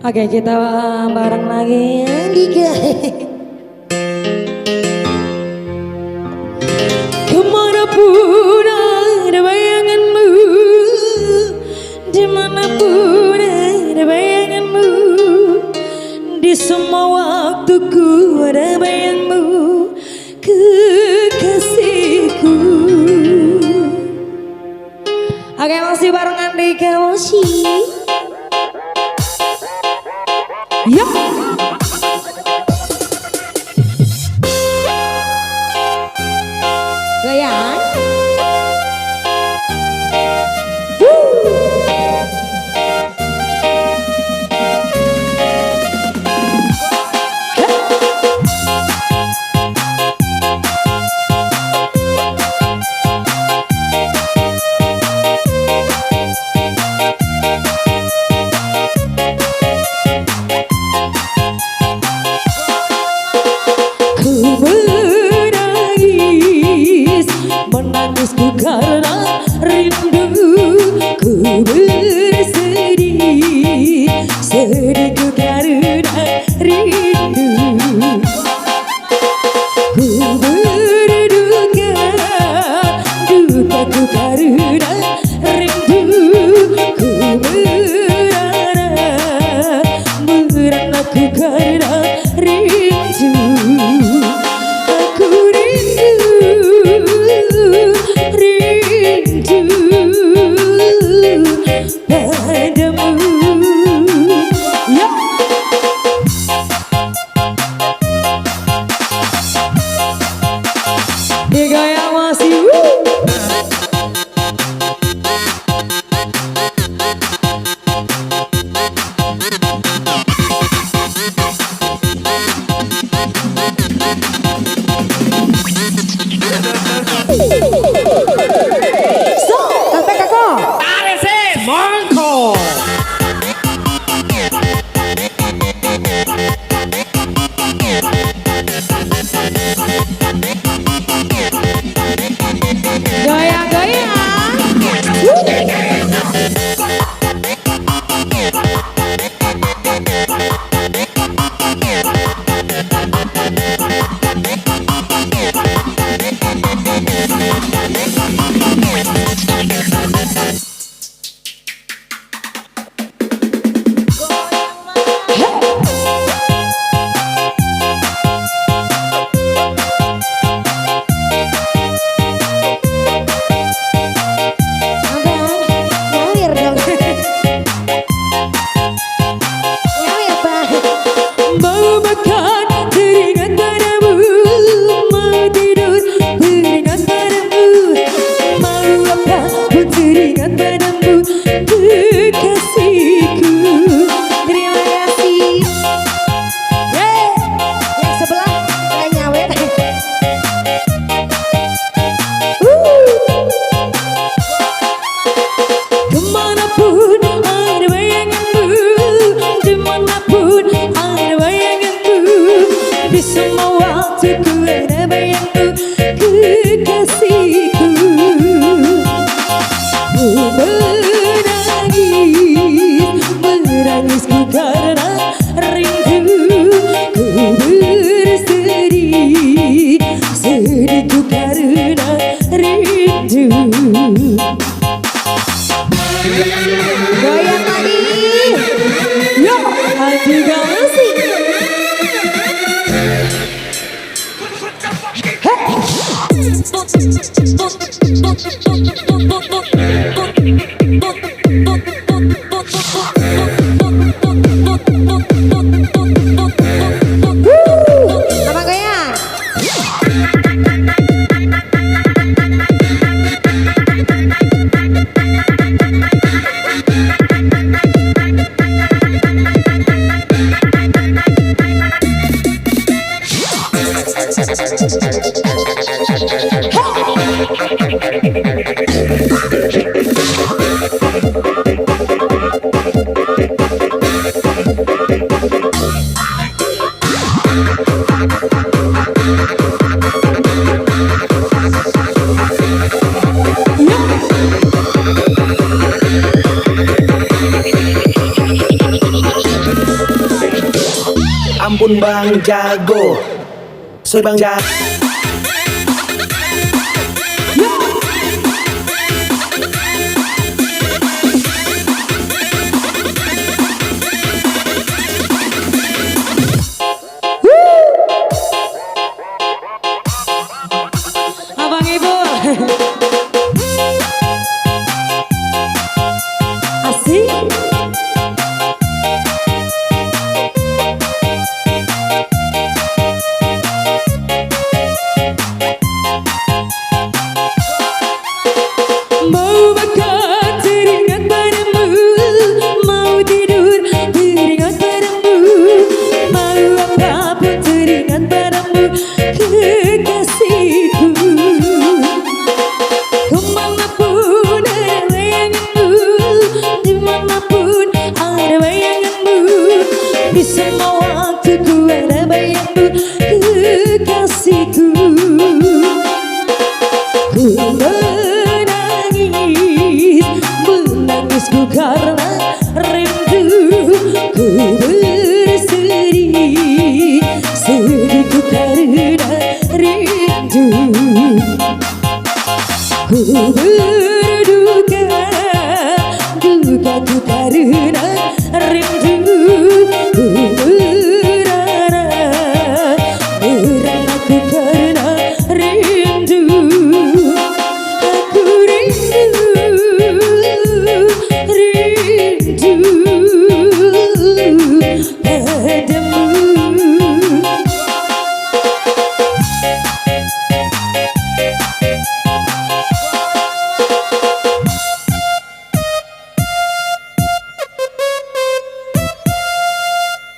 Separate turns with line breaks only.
Oke, kita bareng lagi Andika. Kemanapun ada bayanganmu, dimanapun ada bayanganmu, di semua waktuku ada bayangmu, kekasihku. Oke, masih bareng Andika, masih. Yup. Goyang. Menangisku karena rindu, ku bersedih, sedihku karena rindu, ku berduka, dukaku karena rindu, ku merana ku karena rindu. Digaya masih so, kakak kakak
Arese Mongko.
goyang-goyang. Di semua waktuku ada bayangmu, kekasihku. Ku menangisku karena rindu, ku bersedih, sedihku karena rindu. Goyang lagi, yo, hati masih. Apa goyang?
pun Bang Jago. Sorry Bang Jago.
Abang Ibu. Asik. Mau makan teringat padamu, mau tidur teringat padamu, mau apapun teringat padamu, kekasihku. Kemanapun ada bayanganmu, dimanapun ada bayanganmu, di semua waktuku ada bayangmu, kekasihku. Ku menangisku karena rindu, ku bersedih, sedihku karena rindu, ku